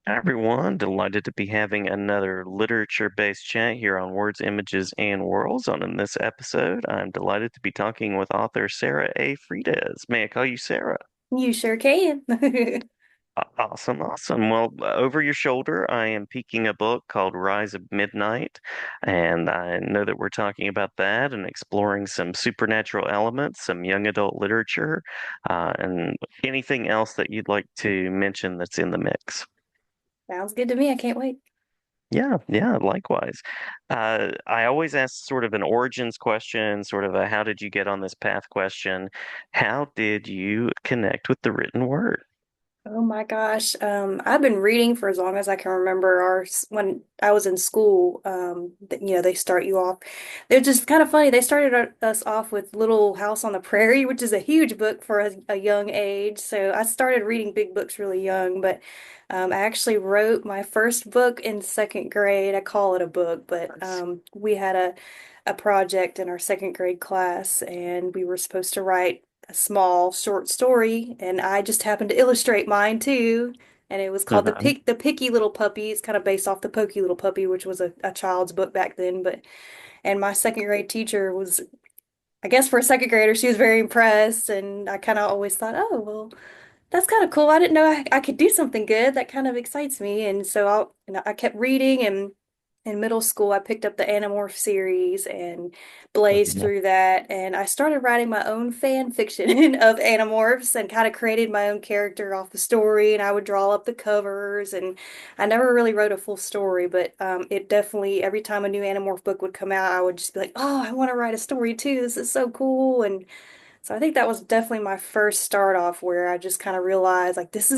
Hi everyone, delighted to be having another literature-based chat here on Words, Images, and Worlds. In this episode, I'm delighted to be talking with author Sara A. Freites. May I call you Sarah? You sure can. Awesome, awesome. Well, over your shoulder, I am peeking a book called Rise of Midnight, and I know that we're talking about that and exploring some supernatural elements, some young adult literature, and anything else that you'd like to mention that's in the mix. Sounds good to me. I can't wait. Yeah, yeah, likewise. I always ask sort of an origins question, sort of a how did you get on this path question. How did you connect with the written word? Oh my gosh. I've been reading for as long as I can remember. When I was in school, they start you off. They're just kind of funny. They started us off with Little House on the Prairie, which is a huge book for a young age. So I started reading big books really young, but I actually wrote my first book in second grade. I call it a book, but we had a project in our second grade class, and we were supposed to write a small short story, and I just happened to illustrate mine too. And it was called Uh-huh. The Picky Little Puppy. It's kind of based off The Pokey Little Puppy, which was a child's book back then. But and my second grade teacher was, I guess for a second grader, she was very impressed, and I kind of always thought, oh well, that's kind of cool. I didn't know I could do something good. That kind of excites me. And so I kept reading, and in middle school I picked up the Animorph series and blazed through that. And I started writing my own fan fiction of Animorphs and kind of created my own character off the story. And I would draw up the covers. And I never really wrote a full story, but it definitely, every time a new Animorph book would come out, I would just be like, oh, I want to write a story too. This is so cool. And so I think that was definitely my first start off where I just kind of realized like this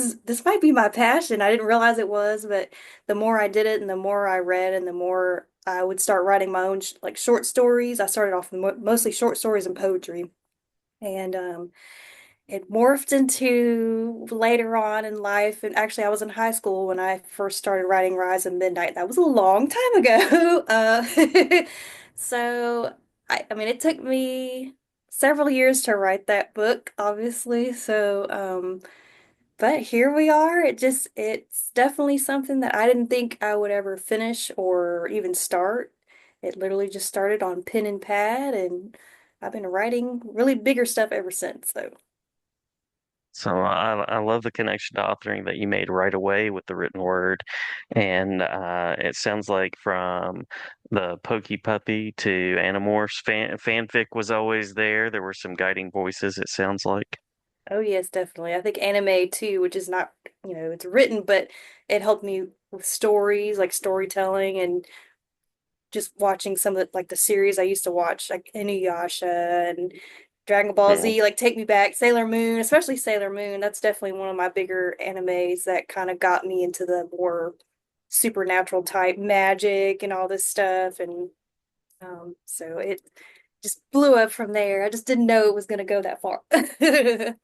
might be my passion. I didn't realize it was, but the more I did it and the more I read and the more I would start writing my own like short stories. I started off with mostly short stories and poetry. And it morphed into later on in life. And actually, I was in high school when I first started writing Rise of Midnight. That was a long time ago. So, I mean, it took me several years to write that book, obviously. So, but here we are. It's definitely something that I didn't think I would ever finish or even start. It literally just started on pen and pad, and I've been writing really bigger stuff ever since, though. So I love the connection to authoring that you made right away with the written word, and it sounds like from the Pokey Puppy to Animorphs, fanfic was always there. There were some guiding voices. It sounds like. Oh yes, definitely. I think anime too, which is not, it's written, but it helped me with stories, like storytelling and just watching some of like the series I used to watch, like Inuyasha and Dragon Ball Yeah. Z, like take me back, Sailor Moon, especially Sailor Moon. That's definitely one of my bigger animes that kind of got me into the more supernatural type magic and all this stuff. And so it just blew up from there. I just didn't know it was going to go that far. Yeah,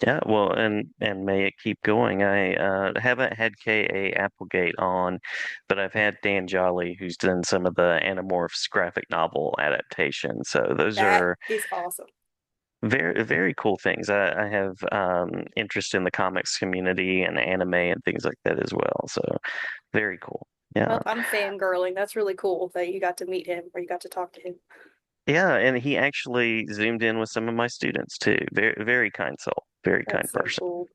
yeah. Well, and may it keep going. I haven't had K.A. Applegate on, but I've had Dan Jolly, who's done some of the Animorphs graphic novel adaptations. So those That are is awesome. very, very cool things. I have interest in the comics community and anime and things like that as well. So very cool. Yeah. Well, I'm fangirling. That's really cool that you got to meet him or you got to talk to him. Yeah, and he actually zoomed in with some of my students too. Very, very kind soul. Very kind That's so person. cool.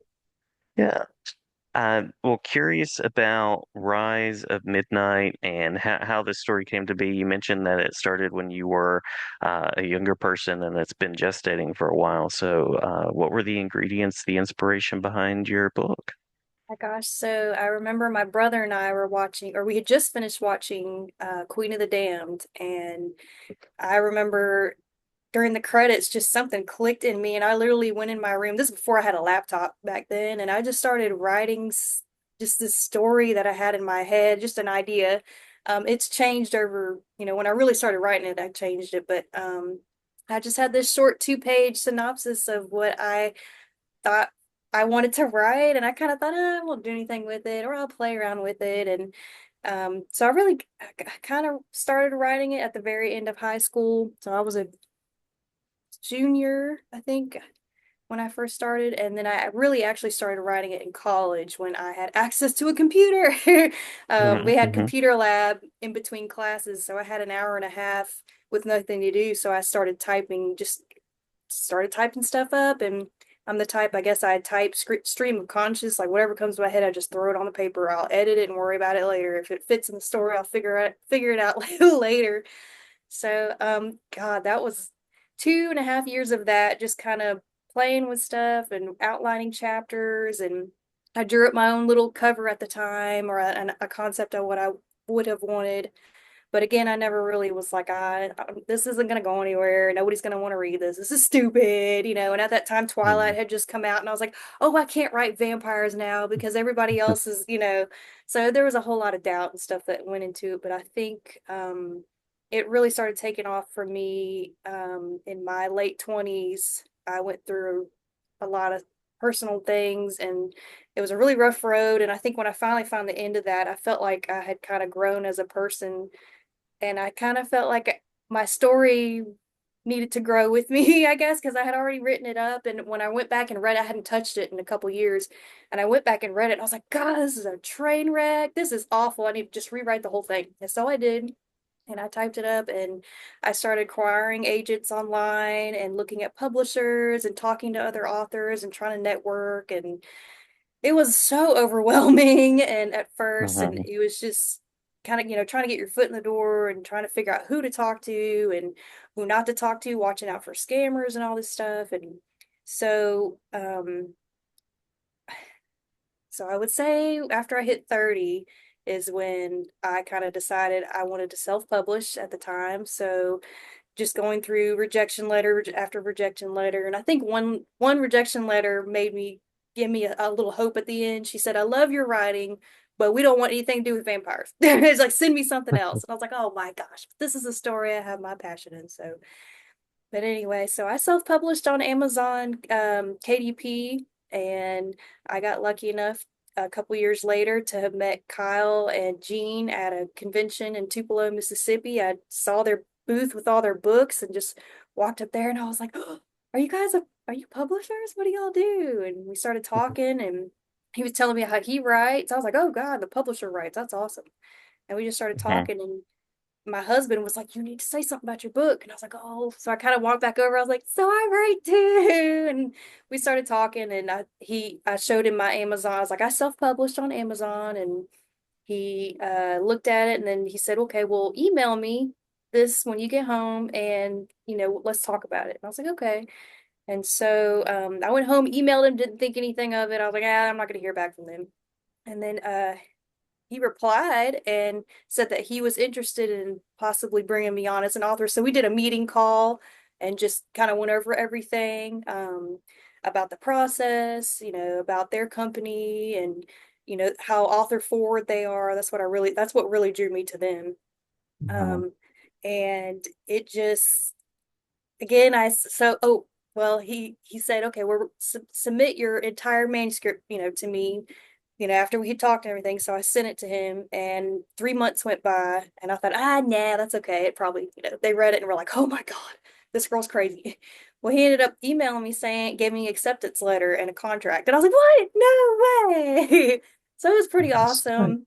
Yeah. Well, curious about Rise of Midnight and how this story came to be. You mentioned that it started when you were a younger person and it's been gestating for a while. So, what were the ingredients, the inspiration behind your book? My gosh, so I remember my brother and I were watching, or we had just finished watching Queen of the Damned, and I remember during the credits, just something clicked in me, and I literally went in my room. This is before I had a laptop back then, and I just started writing just this story that I had in my head, just an idea. It's changed over, when I really started writing it, I changed it, but I just had this short 2-page synopsis of what I thought I wanted to write, and I kind of thought, I won't do anything with it, or I'll play around with it, and so I kind of started writing it at the very end of high school. So I was a junior, I think. when I first started, and then I really actually started writing it in college when I had access to a computer. We had Mm-hmm. computer lab in between classes, so I had an hour and a half with nothing to do. So I started typing, just started typing stuff up, and I'm the type, I guess I type stream of conscious, like whatever comes to my head, I just throw it on the paper. I'll edit it and worry about it later. If it fits in the story, I'll figure it out later. So, God, that was 2.5 years of that, just kind of playing with stuff and outlining chapters. And I drew up my own little cover at the time, or a concept of what I would have wanted. But again, I never really was like, this isn't going to go anywhere. Nobody's going to want to read this. This is stupid, you know. And at that time, Twilight had just come out, and I was like, oh, I can't write vampires now because everybody else is, you know. So there was a whole lot of doubt and stuff that went into it. But I think it really started taking off for me in my late 20s. I went through a lot of personal things, and it was a really rough road. And I think when I finally found the end of that, I felt like I had kind of grown as a person, and I kind of felt like my story needed to grow with me, I guess, because I had already written it up. And when I went back and read it, I hadn't touched it in a couple years. And I went back and read it, and I was like, God, this is a train wreck. This is awful. I need to just rewrite the whole thing. And so I did. And I typed it up, and I started acquiring agents online and looking at publishers and talking to other authors and trying to network. And it was so overwhelming and at first, and Mm-hmm. it was just kind of, trying to get your foot in the door and trying to figure out who to talk to and who not to talk to, watching out for scammers and all this stuff. And so so I would say after I hit 30 is when I kind of decided I wanted to self-publish at the time. So just going through rejection letter after rejection letter. And I think one rejection letter made me give me a little hope at the end. She said, I love your writing, but we don't want anything to do with vampires. It's like, send me something else. And I was like, oh my gosh, this is a story I have my passion in. So, but anyway, so I self-published on Amazon KDP, and I got lucky enough a couple years later to have met Kyle and Jean at a convention in Tupelo, Mississippi. I saw their booth with all their books and just walked up there, and I was like, oh, are you publishers? What do y'all do? And we started talking, and he was telling me how he writes. I was like, oh God, the publisher writes. That's awesome. And we just started talking, and my husband was like, you need to say something about your book. And I was like, oh, so I kind of walked back over. I was like, so I write too. And we started talking, and I showed him my Amazon. I was like, I self-published on Amazon. And he looked at it, and then he said, okay, well, email me this when you get home, and let's talk about it. And I was like, okay. And so I went home, emailed him, didn't think anything of it. I was like, I'm not gonna hear back from them. And then he replied and said that he was interested in possibly bringing me on as an author. So we did a meeting call and just kind of went over everything, about the process, about their company, and how author forward they are. That's what really drew me to them. Mm-hmm. Um, and it just again, I so oh well, he said, okay, submit your entire manuscript, to me, after we had talked and everything. So I sent it to him, and 3 months went by, and I thought, nah, that's okay. It probably, they read it and were like, oh my God, this girl's crazy. Well, he ended up emailing me saying, gave me an acceptance letter and a contract. And I was like, what? No way. So it was pretty Yes. awesome.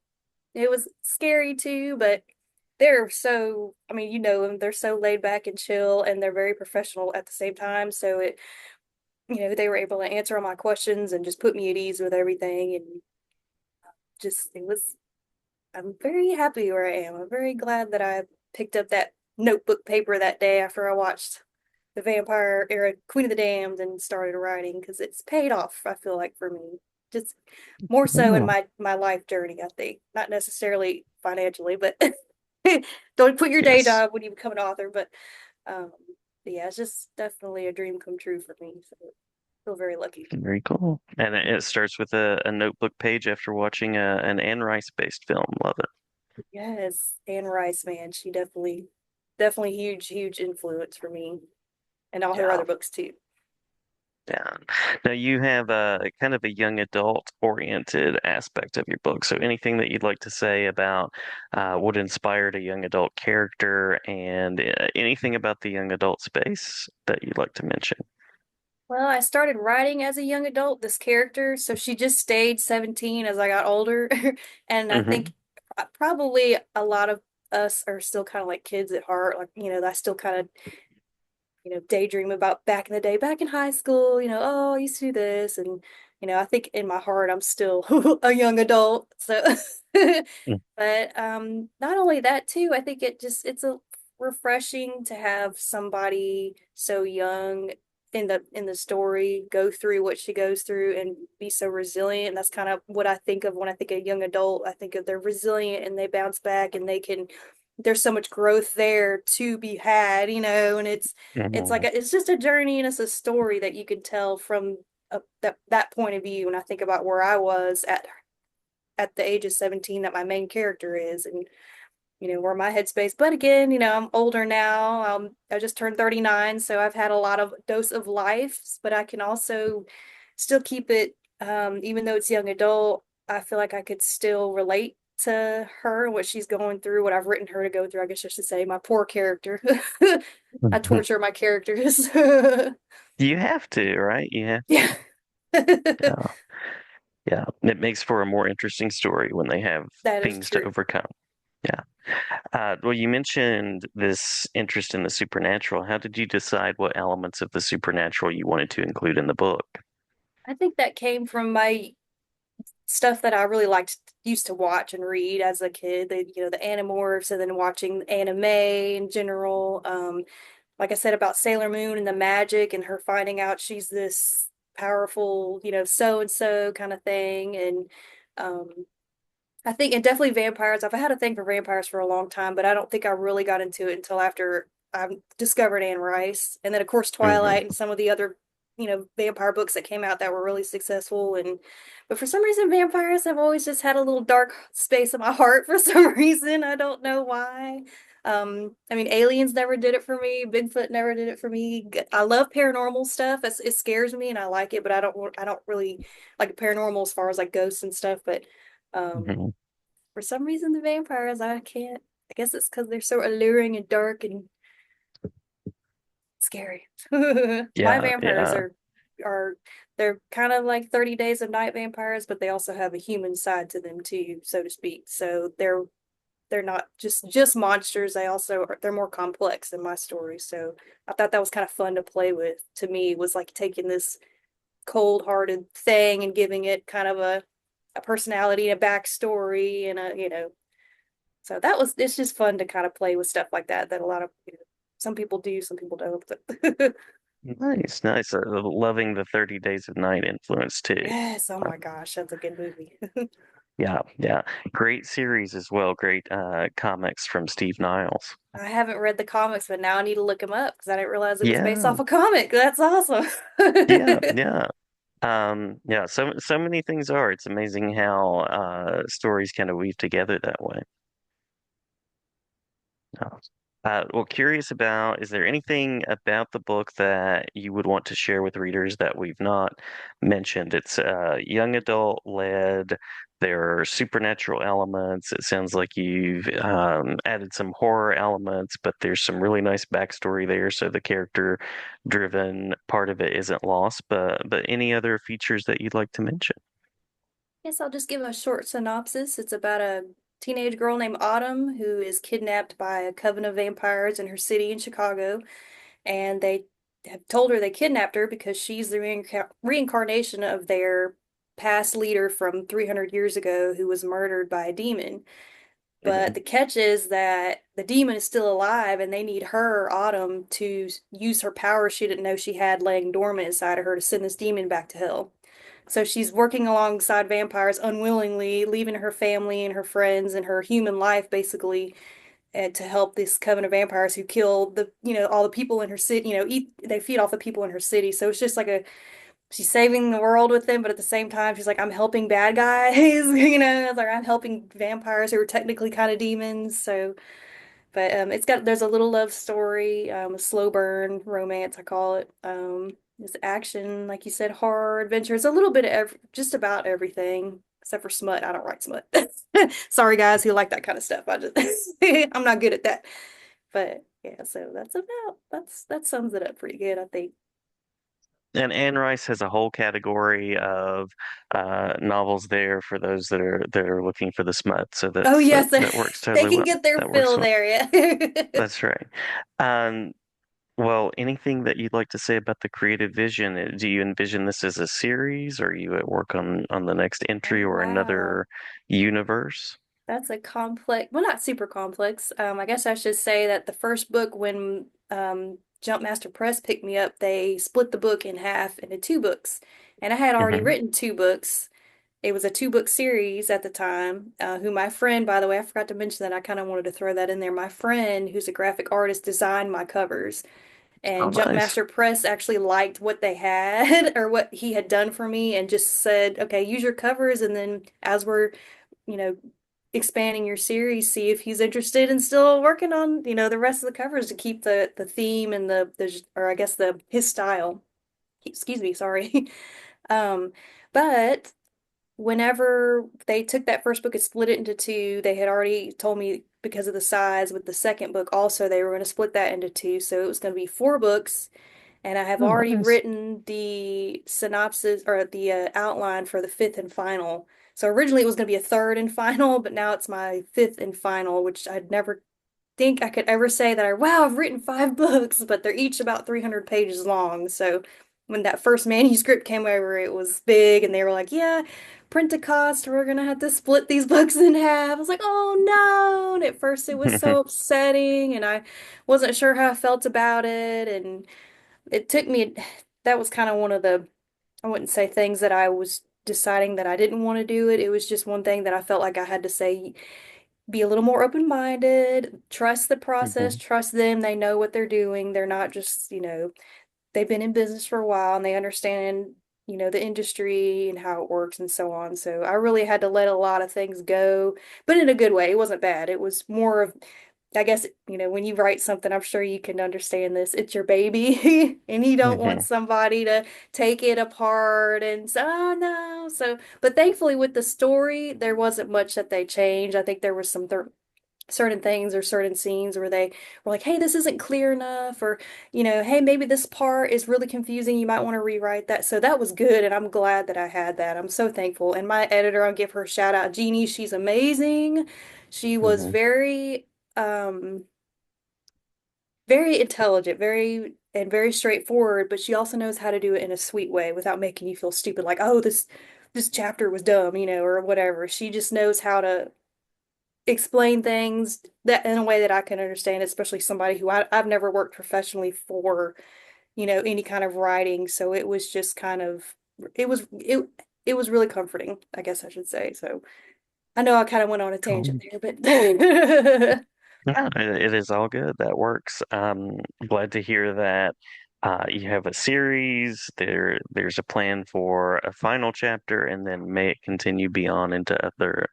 It was scary too, but they're so, I mean, you know them, they're so laid back and chill, and they're very professional at the same time. So they were able to answer all my questions and just put me at ease with everything. And I'm very happy where I am. I'm very glad that I picked up that notebook paper that day after I watched the vampire era Queen of the Damned and started writing, because it's paid off, I feel like, for me. Just more so in Oh, my life journey, I think. Not necessarily financially, but don't quit your day yes. job when you become an author. Um, but yeah, it's just definitely a dream come true for me. So I feel very lucky. Very cool. And it starts with a notebook page after watching an Anne Rice-based film. Love it. Yes, Anne Rice, man, she definitely huge, huge influence for me, and all her Yeah. other books too. Yeah. Now you have a kind of a young adult oriented aspect of your book. So anything that you'd like to say about what inspired a young adult character and anything about the young adult space that you'd like to mention? Well, I started writing as a young adult, this character, so she just stayed 17 as I got older. And I Hmm. think probably a lot of us are still kind of like kids at heart. Like, I still kind of, daydream about back in the day, back in high school, oh, I used to do this. And, I think in my heart, I'm still a young adult. So, but not only that too, I think it's a refreshing to have somebody so young in the story go through what she goes through and be so resilient. That's kind of what I think of when I think of young adult. I think of they're resilient and they bounce back and there's so much growth there to be had, and it's like Hmm. it's just a journey and it's a story that you can tell from that point of view. And I think about where I was at the age of 17 that my main character is, and where my headspace. But again, I'm older now. I just turned 39, so I've had a lot of dose of life, but I can also still keep it, even though it's young adult, I feel like I could still relate to her and what she's going through, what I've written her to go through, I guess I should say, my poor character. I torture my characters. You have to, right? You have to. Yeah. Yeah. Yeah. It makes for a more interesting story when they have That is things to true. overcome. Yeah. Well, you mentioned this interest in the supernatural. How did you decide what elements of the supernatural you wanted to include in the book? I think that came from my stuff that I really liked used to watch and read as a kid. The Animorphs, and then watching anime in general. Like I said about Sailor Moon and the magic and her finding out she's this powerful, so and so kind of thing. And um, I think, and definitely vampires. I've had a thing for vampires for a long time, but I don't think I really got into it until after I discovered Anne Rice. And then, of course, Twilight Hmm. and some of the other, vampire books that came out that were really successful. But for some reason, vampires have always just had a little dark space in my heart for some reason. I don't know why. I mean, aliens never did it for me. Bigfoot never did it for me. I love paranormal stuff. It scares me and I like it, but I don't really like paranormal as far as like ghosts and stuff. But um, Hmm. for some reason, the vampires, I can't. I guess it's because they're so alluring and dark and scary. My Yeah, vampires yeah. are they're kind of like 30 Days of Night vampires, but they also have a human side to them too, so to speak. So they're not just monsters. They're more complex than my story. So I thought that was kind of fun to play with. To me, was like taking this cold-hearted thing and giving it kind of a personality and a backstory and so it's just fun to kind of play with stuff like that a lot of, some people do, some people don't. But Nice, nice. Loving the 30 Days of Night influence too. yes, oh Uh, my gosh, that's a good movie. yeah, yeah. Great series as well. Great comics from Steve Niles. I haven't read the comics, but now I need to look them up because I didn't realize it was based Yeah, off a comic. That's awesome. yeah, yeah. Yeah, so many things are. It's amazing how stories kind of weave together that way. Oh. Well, curious about, is there anything about the book that you would want to share with readers that we've not mentioned? It's young adult led. There are supernatural elements. It sounds like you've added some horror elements, but there's some really nice backstory there, so the character driven part of it isn't lost. But any other features that you'd like to mention? Yes, I'll just give a short synopsis. It's about a teenage girl named Autumn who is kidnapped by a coven of vampires in her city in Chicago, and they have told her they kidnapped her because she's the reincarnation of their past leader from 300 years ago who was murdered by a demon. But Hmm. the catch is that the demon is still alive and they need her, Autumn, to use her power she didn't know she had laying dormant inside of her to send this demon back to hell. So she's working alongside vampires unwillingly, leaving her family and her friends and her human life basically, and to help this coven of vampires who kill all the people in her city, they feed off the people in her city. So it's just like she's saving the world with them, but at the same time she's like, I'm helping bad guys, it's like I'm helping vampires who are technically kind of demons. So but there's a little love story, a slow burn romance, I call it. It's action, like you said, horror, adventure. It's a little bit of just about everything except for smut. I don't write smut. Sorry, guys who like that kind of stuff. I'm not good at that. But yeah, so that sums it up pretty good, I think. And Anne Rice has a whole category of novels there for those that are looking for the smut. So Oh yes, that works they totally can well. get their That works fill well. there, yeah. That's right. Um, well, anything that you'd like to say about the creative vision? Do you envision this as a series? Or are you at work on the next Oh entry or wow. another universe? That's a complex, well, not super complex. I guess I should say that the first book, when Jumpmaster Press picked me up, they split the book in half into two books. And I had already Hmm. written two books. It was a two-book series at the time, who my friend, by the way, I forgot to mention that I kind of wanted to throw that in there. My friend, who's a graphic artist, designed my covers. Oh, And nice. Jumpmaster Press actually liked what they had or what he had done for me and just said, okay, use your covers. And then as we're, you know, expanding your series, see if he's interested in still working on, the rest of the covers to keep the theme and or I guess the his style. Excuse me, sorry. Um, but whenever they took that first book and split it into two, they had already told me because of the size with the second book also they were going to split that into two. So it was going to be four books, and I have Oh, already nice. written the synopsis or the outline for the fifth and final. So originally it was going to be a third and final, but now it's my fifth and final, which I'd never think I could ever say that wow, I've written five books, but they're each about 300 pages long. So when that first manuscript came over, it was big, and they were like, yeah, print a cost, we're gonna have to split these books in half. I was like, oh no. And at first it was so upsetting, and I wasn't sure how I felt about it. And it took me, that was kind of one of the, I wouldn't say things that I was deciding that I didn't want to do it. It was just one thing that I felt like I had to say, be a little more open-minded, trust the process, Mhm. trust them. They know what they're doing. They're not just, they've been in business for a while and they understand, the industry and how it works and so on. So I really had to let a lot of things go, but in a good way. It wasn't bad. It was more of, I guess, when you write something, I'm sure you can understand this. It's your baby, and you don't want Mhm. somebody to take it apart and say, oh no. So, but thankfully with the story, there wasn't much that they changed. I think there was some th certain things or certain scenes where they were like, hey, this isn't clear enough, or, hey, maybe this part is really confusing. You might want to rewrite that. So that was good, and I'm glad that I had that. I'm so thankful. And my editor, I'll give her a shout out, Jeannie. She's amazing. She was Mhm. um very intelligent, very straightforward, but she also knows how to do it in a sweet way without making you feel stupid, like, oh, this chapter was dumb, or whatever. She just knows how to explain things that in a way that I can understand, especially somebody who I've never worked professionally for, any kind of writing. So it was just kind of it was it it was really comforting, I guess I should say. So I know I kind of went on a tangent Cool. there, but Yeah, it is all good. That works. Glad to hear that you have a series. There's a plan for a final chapter, and then may it continue beyond into other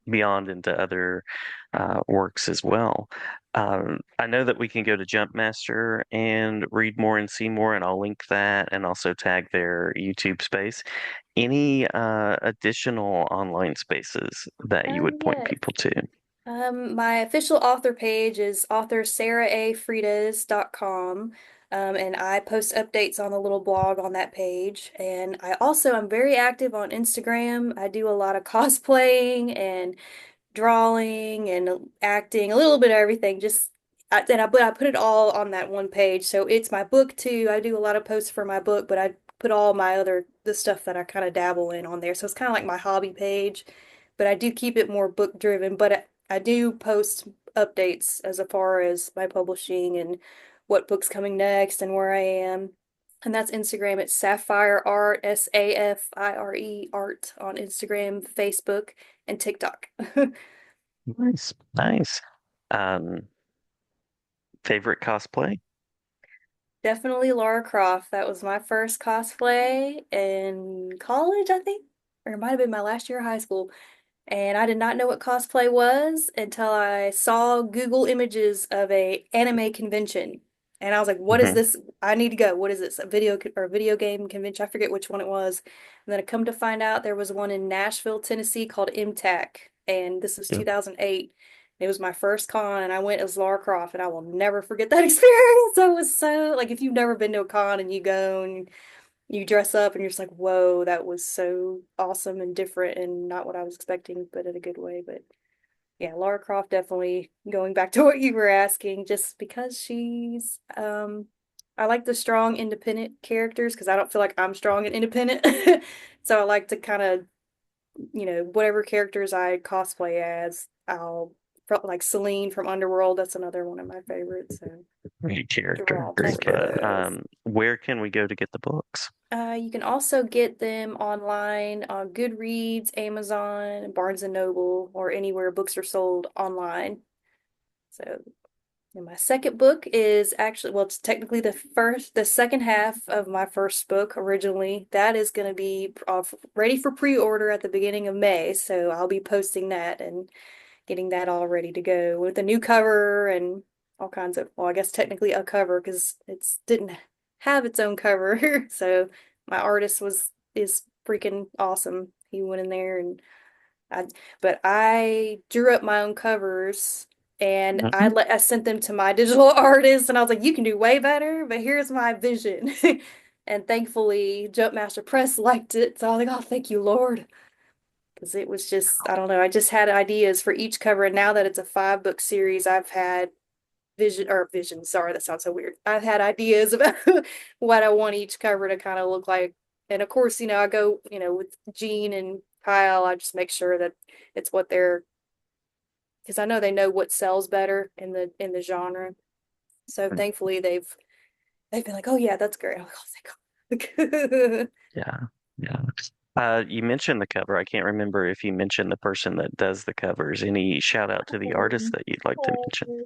works as well. I know that we can go to Jumpmaster and read more and see more, and I'll link that and also tag their YouTube space. Any additional online spaces that you would point yes. people to? My official author page is author sarahafreites.com. And I post updates on the little blog on that page. And I also am very active on Instagram. I do a lot of cosplaying and drawing and acting, a little bit of everything. But I put it all on that one page. So it's my book too. I do a lot of posts for my book, but I put all my the stuff that I kind of dabble in on there. So it's kind of like my hobby page, but I do keep it more book driven. But I do post updates as far as my publishing and what book's coming next and where I am. And that's Instagram. It's Sapphire Art, Safire Art on Instagram, Facebook, and TikTok. Nice, nice. Um, Favorite cosplay? Definitely Lara Croft. That was my first cosplay in college, I think, or it might have been my last year of high school. And I did not know what cosplay was until I saw Google images of a anime convention. And I was like, what is Hmm. this? I need to go. What is this? A video game convention? I forget which one it was. And then I come to find out there was one in Nashville, Tennessee called MTAC. And this was 2008. It was my first con, and I went as Lara Croft, and I will never forget that experience. I was so, like, if you've never been to a con and you go and you dress up and you're just like, whoa, that was so awesome and different and not what I was expecting, but in a good way. But yeah, Lara Croft definitely going back to what you were asking, just because she's I like the strong independent characters because I don't feel like I'm strong and independent. So I like to kind of, whatever characters I cosplay as, like Celine from Underworld, that's another one of my favorites. So Great character, draw great just for cat. those. Where can we go to get the books? You can also get them online on Goodreads, Amazon, Barnes and Noble, or anywhere books are sold online. So, and my second book is actually, well, it's technically the second half of my first book originally. That is going to be ready for pre-order at the beginning of May. So I'll be posting that and getting that all ready to go with a new cover and all kinds of, well, I guess technically a cover because it's didn't have its own cover. So my artist is freaking awesome. He went in there and I but I drew up my own covers and Hmm. I sent them to my digital artist and I was like, you can do way better, but here's my vision. And thankfully Jumpmaster Press liked it. So I was like, oh, thank you, Lord. Because it was just, I don't know, I just had ideas for each cover. And now that it's a 5 book series, I've had visions. Sorry, that sounds so weird. I've had ideas about what I want each cover to kind of look like. And of course, I go, with Gene and Kyle, I just make sure that it's what they're, because I know they know what sells better in the genre. So thankfully they've been like, oh yeah, that's great. I'm like, oh thank God. Yeah, yeah. You mentioned the cover. I can't remember if you mentioned the person that does the covers. Any shout out to the artist that you'd like to mention?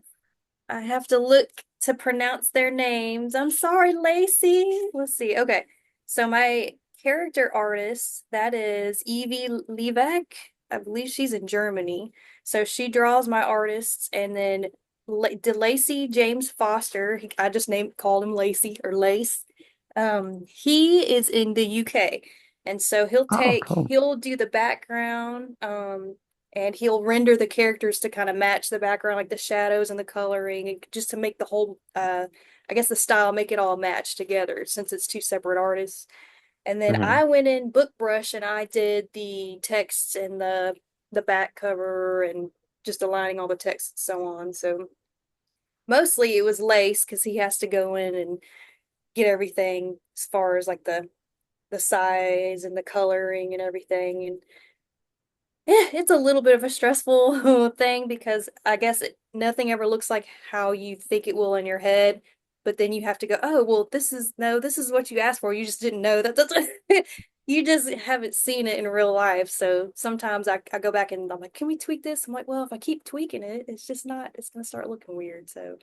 I have to look to pronounce their names. I'm sorry, Lacey. Let's see. Okay. So my character artist, that is Evie Levac. I believe she's in Germany. So she draws my artists and then DeLacy James Foster, I just called him Lacey or Lace. He is in the UK. And so Oh, cool. he'll do the background, and he'll render the characters to kind of match the background, like the shadows and the coloring, and just to make the whole, I guess the style, make it all match together since it's two separate artists. And then Hmm. I went in book brush and I did the text and the back cover and just aligning all the text and so on. So mostly it was Lace because he has to go in and get everything as far as like the size and the coloring and everything. And it's a little bit of a stressful thing because I guess nothing ever looks like how you think it will in your head. But then you have to go, oh, well, this is what you asked for. You just didn't know that's you just haven't seen it in real life. So sometimes I go back and I'm like, can we tweak this? I'm like, well, if I keep tweaking it, it's just not, it's gonna start looking weird. So,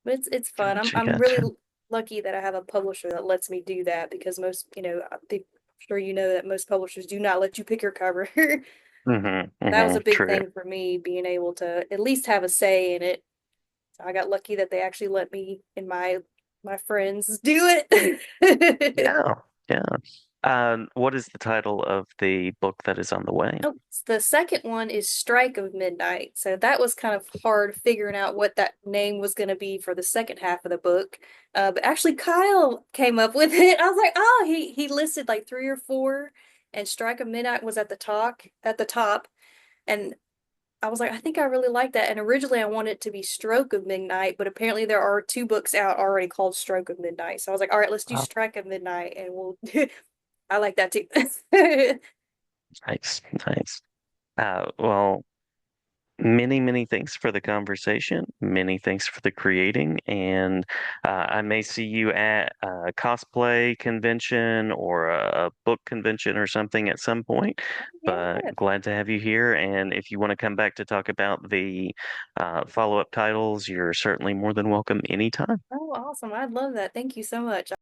but it's fun. Gotcha, I'm really gotcha. lucky that I have a publisher that lets me do that because most, I think, I'm sure you know that most publishers do not let you pick your cover. Hmm. That was Hmm. a big True. thing for me, being able to at least have a say in it. So I got lucky that they actually let me and my friends do it. Yeah, yeah. What is the title of the book that is on the way? Oh, the second one is Strike of Midnight. So that was kind of hard figuring out what that name was going to be for the second half of the book. But actually, Kyle came up with it. I was like, oh, he listed like 3 or 4, and Strike of Midnight was at the top, and I was like, I think I really like that. And originally I wanted it to be Stroke of Midnight, but apparently there are 2 books out already called Stroke of Midnight. So I was like, all right, let's do Oh, Strike of Midnight, and we'll. I like that too. nice, nice. Well, many, many thanks for the conversation. Many thanks for the creating. And I may see you at a cosplay convention or a book convention or something at some point. But Yeah. glad to have you here. And if you want to come back to talk about the follow-up titles, you're certainly more than welcome anytime. Oh, awesome. I'd love that. Thank you so much.